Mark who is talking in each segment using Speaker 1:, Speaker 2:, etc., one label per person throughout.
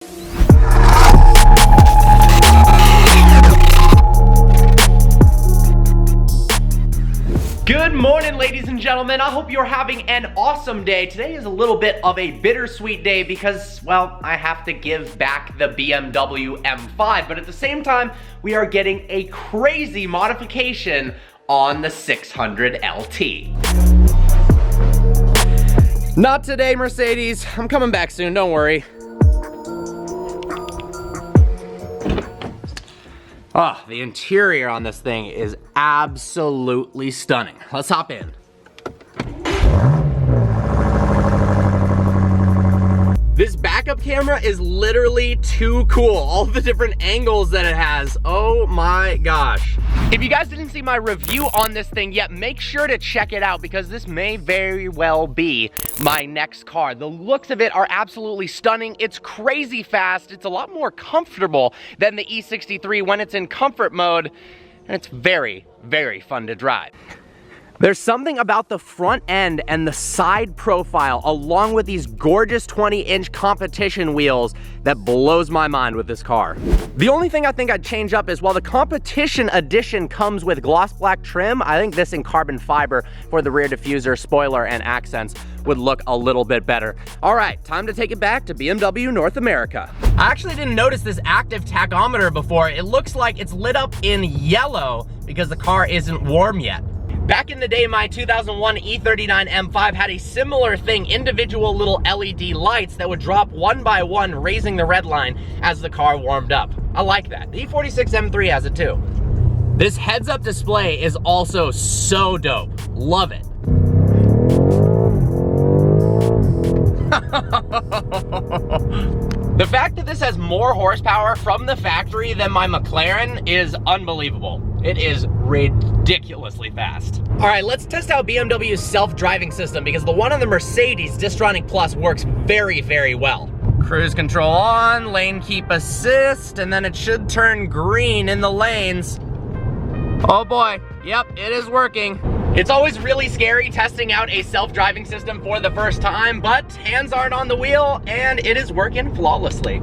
Speaker 1: Good morning, ladies and gentlemen. I hope you're having an awesome day. Today is a little bit of a bittersweet day because, well, I have to give back the BMW M5, but at the same time, we are getting a crazy modification on the 600 LT. Not today, Mercedes. I'm coming back soon, don't worry. Oh, the interior on this thing is absolutely stunning. Let's hop in. This backup camera is literally too cool. All the different angles that it has. Oh my gosh. If you guys didn't see my review on this thing yet, make sure to check it out because this may very well be my next car. The looks of it are absolutely stunning. It's crazy fast. It's a lot more comfortable than the E63 when it's in comfort mode, and it's very, very fun to drive. There's something about the front end and the side profile along with these gorgeous 20-inch competition wheels that blows my mind with this car. The only thing I think I'd change up is while the competition edition comes with gloss black trim, I think this in carbon fiber for the rear diffuser, spoiler, and accents would look a little bit better. All right, time to take it back to BMW North America. I actually didn't notice this active tachometer before. It looks like it's lit up in yellow because the car isn't warm yet. Back in the day, my 2001 E39 M5 had a similar thing, individual little LED lights that would drop one by one, raising the red line as the car warmed up. I like that. The E46 M3 has it too. This heads-up display is also so dope. Love it. The fact that this has more horsepower from the factory than my McLaren is unbelievable. It is ridiculously fast. All right, let's test out BMW's self-driving system because the one on the Mercedes Distronic Plus works very, very well. Cruise control on, lane keep assist, and then it should turn green in the lanes. Oh boy, yep, it is working. It's always really scary testing out a self-driving system for the first time, but hands aren't on the wheel and it is working flawlessly.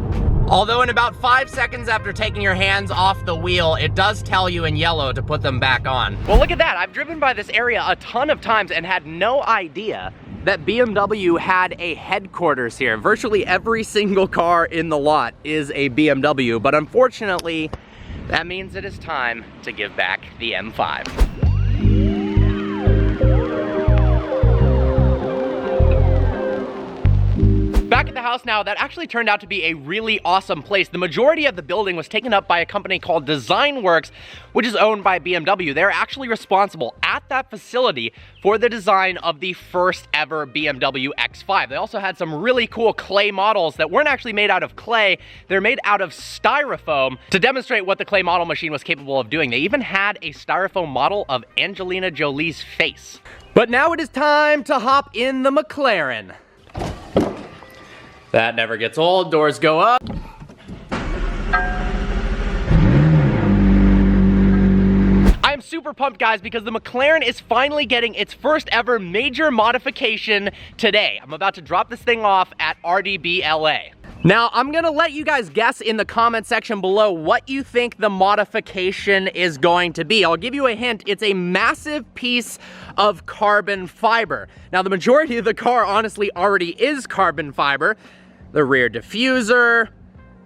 Speaker 1: Although in about 5 seconds after taking your hands off the wheel, it does tell you in yellow to put them back on. Well, look at that. I've driven by this area a ton of times and had no idea that BMW had a headquarters here. Virtually every single car in the lot is a BMW, but unfortunately, that means it is time to give back the M5. Back at the house now, that actually turned out to be a really awesome place. The majority of the building was taken up by a company called Designworks, which is owned by BMW. They're actually responsible at that facility for the design of the first ever BMW X5. They also had some really cool clay models that weren't actually made out of clay. They're made out of styrofoam to demonstrate what the clay model machine was capable of doing. They even had a styrofoam model of Angelina Jolie's face. But now it is time to hop in the McLaren. That never gets old, doors go up. I am super pumped, guys, because the McLaren is finally getting its first ever major modification today. I'm about to drop this thing off at DBLA. Now, I'm gonna let you guys guess in the comment section below what you think the modification is going to be. I'll give you a hint, it's a massive piece of carbon fiber. Now, the majority of the car honestly already is carbon fiber. The rear diffuser,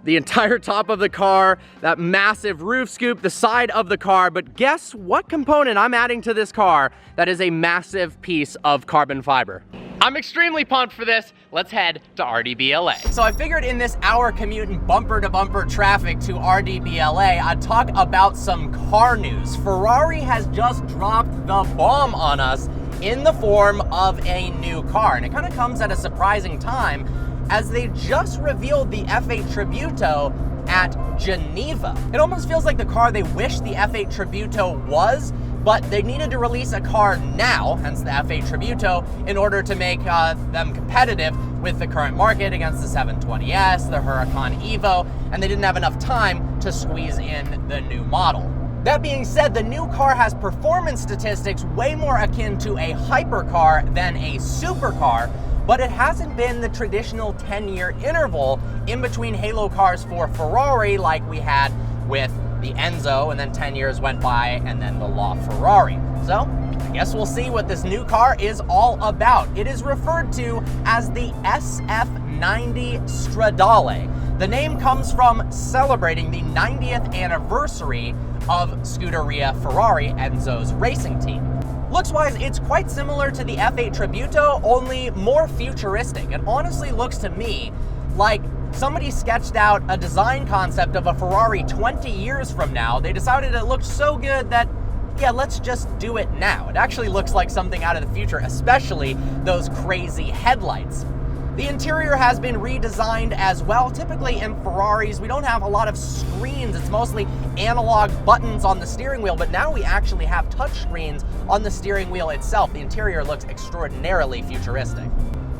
Speaker 1: the entire top of the car, that massive roof scoop, the side of the car, but guess what component I'm adding to this car that is a massive piece of carbon fiber? I'm extremely pumped for this. Let's head to RDBLA. So I figured in this hour commute in bumper-to-bumper traffic to RDBLA, I'd talk about some car news. Ferrari has just dropped the bomb on us in the form of a new car, and it kind of comes at a surprising time as they just revealed the F8 Tributo at Geneva. It almost feels like the car they wish the F8 Tributo was, but they needed to release a car now, hence the F8 Tributo, in order to make them competitive with the current market against the 720S, the Huracan Evo, and they didn't have enough time to squeeze in the new model. That being said, the new car has performance statistics way more akin to a hypercar than a supercar, but it hasn't been the traditional 10-year interval in between halo cars for Ferrari like we had with the Enzo, and then 10 years went by, and then the LaFerrari. So I guess we'll see what this new car is all about. It is referred to as the Sf90 Stradale. The name comes from celebrating the 90th anniversary of Scuderia Ferrari, Enzo's racing team. Looks-wise, it's quite similar to the F8 Tributo, only more futuristic. It honestly looks to me like somebody sketched out a design concept of a Ferrari 20 years from now. They decided it looked so good that, yeah, let's just do it now. It actually looks like something out of the future, especially those crazy headlights. The interior has been redesigned as well. Typically in Ferraris, we don't have a lot of screens. It's mostly analog buttons on the steering wheel, but now we actually have touch screens on the steering wheel itself. The interior looks extraordinarily futuristic.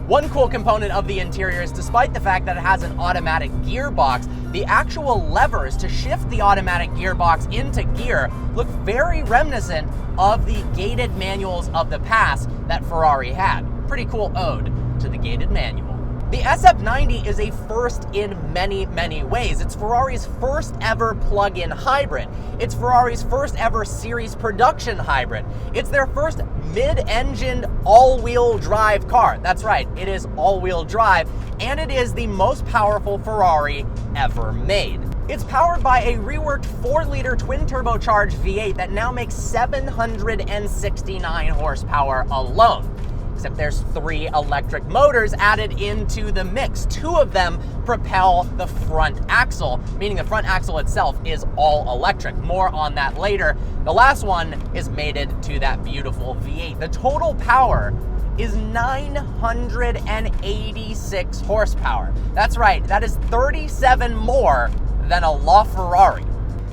Speaker 1: One cool component of the interior is, despite the fact that it has an automatic gearbox, the actual levers to shift the automatic gearbox into gear look very reminiscent of the gated manuals of the past that Ferrari had. Pretty cool ode to the gated manual. The Sf90 is a first in many, many ways. It's Ferrari's first ever plug-in hybrid. It's Ferrari's first ever series production hybrid. It's their first mid-engined all-wheel drive car. That's right, it is all-wheel drive, and it is the most powerful Ferrari ever made. It's powered by a reworked 4-liter twin-turbocharged V8 that now makes 769 horsepower alone. Except there's 3 electric motors added into the mix. 2 of them propel the front axle, meaning the front axle itself is all electric. More on that later. The last one is mated to that beautiful V8. The total power is 986 horsepower. That's right, that is 37 more than a LaFerrari.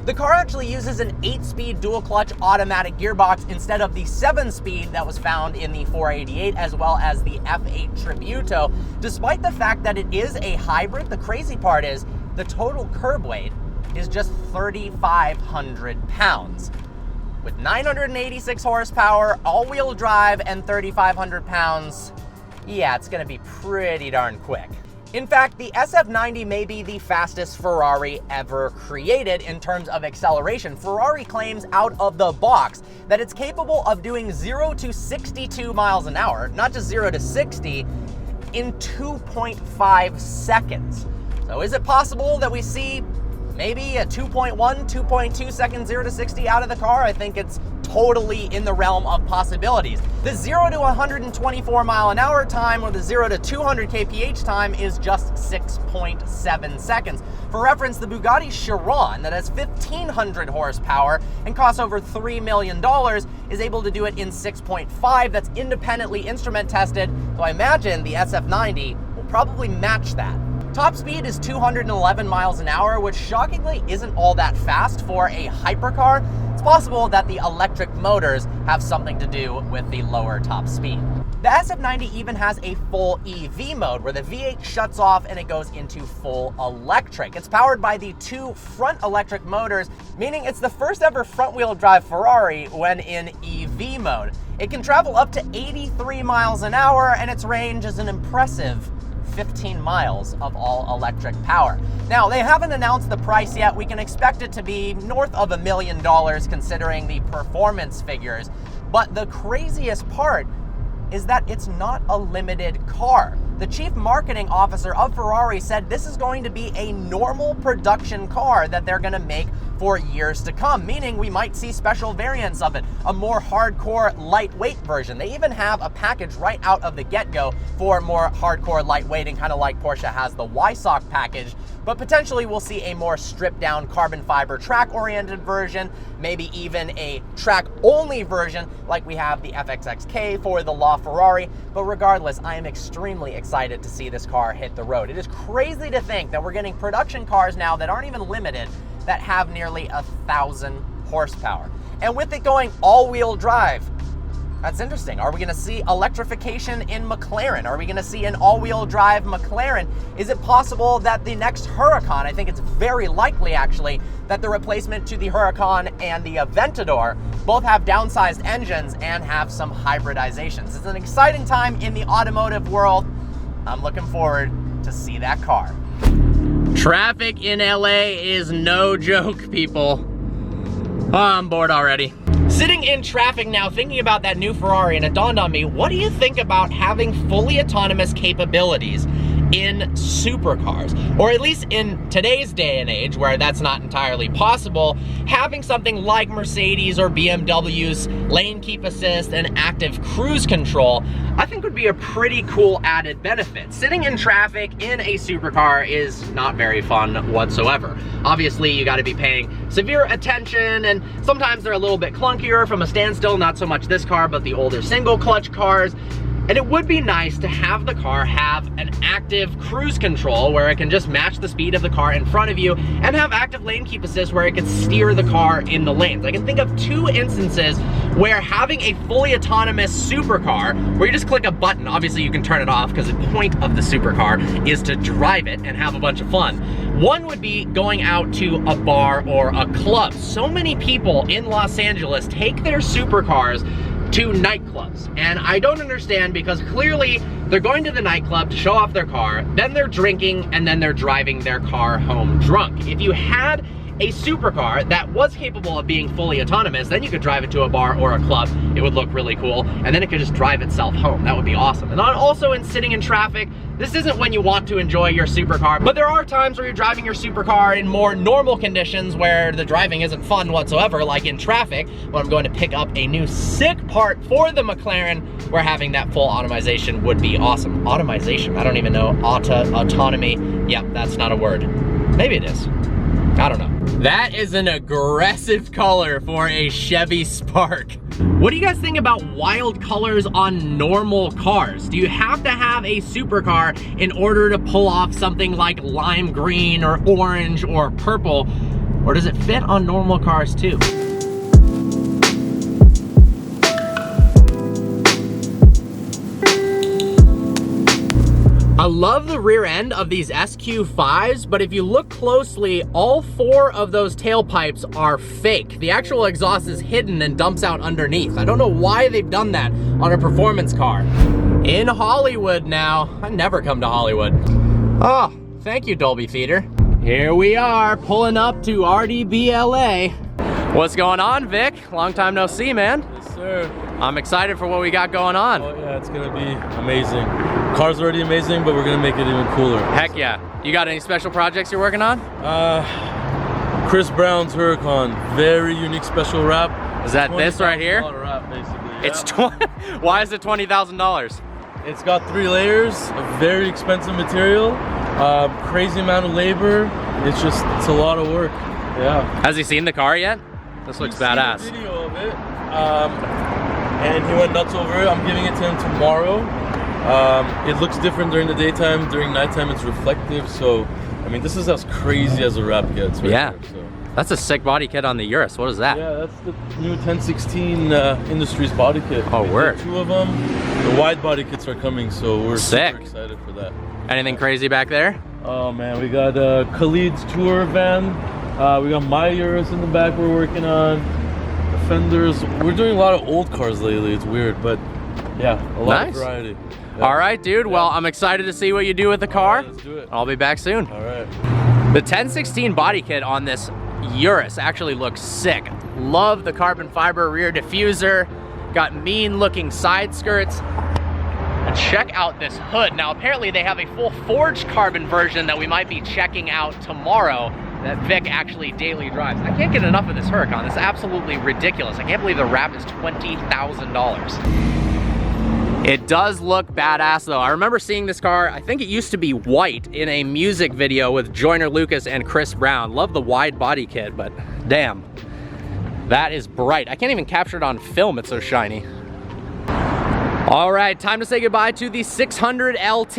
Speaker 1: The car actually uses an 8-speed dual-clutch automatic gearbox instead of the 7-speed that was found in the 488 as well as the F8 Tributo. Despite the fact that it is a hybrid, the crazy part is the total curb weight is just 3,500 pounds. With 986 horsepower, all-wheel drive, and 3,500 pounds, yeah, it's gonna be pretty darn quick. In fact, the Sf90 may be the fastest Ferrari ever created in terms of acceleration. Ferrari claims out of the box that it's capable of doing 0 to 62 miles an hour, not just 0 to 60, in 2.5 seconds. So is it possible that we see maybe a 2.1, 2.2 second 0 to 60 out of the car? I think it's totally in the realm of possibilities. The 0 to 124 mile an hour time, or the 0 to 200 kph time, is just 6.7 seconds. For reference, the Bugatti Chiron, that has 1,500 horsepower and costs over $3 million, is able to do it in 6.5. That's independently instrument tested, so I imagine the Sf90 will probably match that. Top speed is 211 miles an hour, which shockingly isn't all that fast for a hypercar. It's possible that the electric motors have something to do with the lower top speed. The Sf90 even has a full EV mode where the V8 shuts off and it goes into full electric. It's powered by the 2 front electric motors, meaning it's the first ever front-wheel drive Ferrari when in EV mode. It can travel up to 83 miles an hour, and its range is an impressive 15 miles of all-electric power. Now, they haven't announced the price yet. We can expect it to be north of $1 million considering the performance figures. But the craziest part is that it's not a limited car. The chief marketing officer of Ferrari said this is going to be a normal production car that they're going to make for years to come, meaning we might see special variants of it, a more hardcore lightweight version. They even have a package right out of the get-go for more hardcore lightweighting, kind of like Porsche has the YSOC package, but potentially we'll see a more stripped down carbon fiber track-oriented version, maybe even a track-only version like we have the FXXK for the LaFerrari. But regardless, I am extremely excited to see this car hit the road. It is crazy to think that we're getting production cars now that aren't even limited that have nearly 1,000 horsepower. And with it going all-wheel drive, that's interesting. Are we gonna see electrification in McLaren? Are we gonna see an all-wheel drive McLaren? Is it possible that the next Huracan, I think it's very likely actually, that the replacement to the Huracan and the Aventador both have downsized engines and have some hybridizations? It's an exciting time in the automotive world. I'm looking forward to see that car. Traffic in LA is no joke, people. Oh, I'm bored already. Sitting in traffic now, thinking about that new Ferrari, and it dawned on me, what do you think about having fully autonomous capabilities in supercars? Or at least in today's day and age, where that's not entirely possible, having something like Mercedes or BMW's lane keep assist and active cruise control, I think would be a pretty cool added benefit. Sitting in traffic in a supercar is not very fun whatsoever. Obviously, you gotta be paying severe attention, and sometimes they're a little bit clunkier from a standstill, not so much this car, but the older single clutch cars. And it would be nice to have the car have an active cruise control where it can just match the speed of the car in front of you, and have active lane keep assist where it can steer the car in the lanes. I can think of 2 instances where having a fully autonomous supercar, where you just click a button, obviously you can turn it off because the point of the supercar is to drive it and have a bunch of fun. One would be going out to a bar or a club. So many people in Los Angeles take their supercars to nightclubs, and I don't understand, because clearly they're going to the nightclub to show off their car, then they're drinking, and then they're driving their car home drunk. If you had a supercar that was capable of being fully autonomous, then you could drive it to a bar or a club. It would look really cool, and then it could just drive itself home. That would be awesome. And also, in sitting in traffic, this isn't when you want to enjoy your supercar, but there are times where you're driving your supercar in more normal conditions where the driving isn't fun whatsoever, like in traffic, when I'm going to pick up a new sick part for the McLaren, where having that full automation would be awesome. Automation, I don't even know. Autonomy, yep, that's not a word. Maybe it is. I don't know. That is an aggressive color for a Chevy Spark. What do you guys think about wild colors on normal cars? Do you have to have a supercar in order to pull off something like lime green or orange or purple? Or does it fit on normal cars too? I love the rear end of these SQ5s, but if you look closely, all 4 of those tailpipes are fake. The actual exhaust is hidden and dumps out underneath. I don't know why they've done that on a performance car. In Hollywood now. I never come to Hollywood. Oh, thank you, Dolby Theater. Here we are, pulling up to RDBLA. What's going on, Vic? Long time no see, man.
Speaker 2: Yes, sir.
Speaker 1: I'm excited for what we got going on.
Speaker 2: Oh yeah, it's gonna be amazing. Car's already amazing, but we're gonna make it even cooler.
Speaker 1: Heck yeah. You got any special projects you're working on?
Speaker 2: Chris Brown's Huracan, very unique special wrap.
Speaker 1: Is that this right here?
Speaker 2: Wrap, basically.
Speaker 1: It's Why is it $20,000?
Speaker 2: It's got 3 layers of very expensive material, crazy amount of labor. It's a lot of work. Yeah.
Speaker 1: Has he seen the car yet? This looks badass.
Speaker 2: Seen a video of it, and he went nuts over it. I'm giving it to him tomorrow. It looks different during the daytime. During nighttime, it's reflective. So, I mean, this is as crazy as a wrap gets. Right
Speaker 1: Yeah.
Speaker 2: here, so.
Speaker 1: That's a sick body kit on the Urus. What is that?
Speaker 2: Yeah, that's the new 1016 Industries body kit.
Speaker 1: Oh, word.
Speaker 2: 2 of them. The wide body kits are coming, so we're super excited for that.
Speaker 1: Anything crazy back there?
Speaker 2: Oh man, we got Khalid's tour van. We got my Urus in the back we're working on. The fenders. We're doing a lot of old cars lately. It's weird, but yeah, a lot of variety. Yeah.
Speaker 1: All right, dude. Yeah. Well, I'm excited to see what you do with the car.
Speaker 2: Right, let's do it.
Speaker 1: I'll be back soon.
Speaker 2: All right.
Speaker 1: The 1016 body kit on this Urus actually looks sick. Love the carbon fiber rear diffuser. Got mean looking side skirts. And check out this hood. Now apparently they have a full forged carbon version that we might be checking out tomorrow that Vic actually daily drives. I can't get enough of this Huracan. It's absolutely ridiculous. I can't believe the wrap is $20,000. It does look badass though. I remember seeing this car, I think it used to be white, in a music video with Joyner Lucas and Chris Brown. Love the wide body kit, but damn, that is bright. I can't even capture it on film, it's so shiny. All right, time to say goodbye to the 600 LT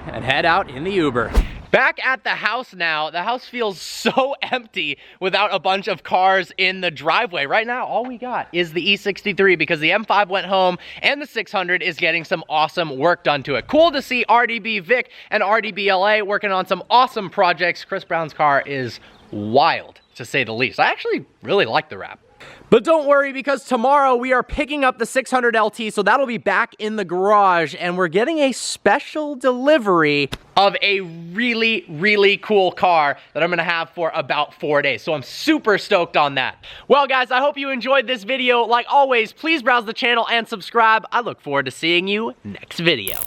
Speaker 1: and head out in the Uber. Back at the house now. The house feels so empty without a bunch of cars in the driveway. Right now, all we got is the E63 because the M5 went home and the 600 is getting some awesome work done to it. Cool to see RDB Vic and RDBLA working on some awesome projects. Chris Brown's car is wild, to say the least. I actually really like the wrap. But don't worry, because tomorrow we are picking up the 600 LT, so that'll be back in the garage, and we're getting a special delivery of a really, really cool car that I'm gonna have for about 4 days. So I'm super stoked on that. Well, guys, I hope you enjoyed this video. Like always, please browse the channel and subscribe. I look forward to seeing you next video.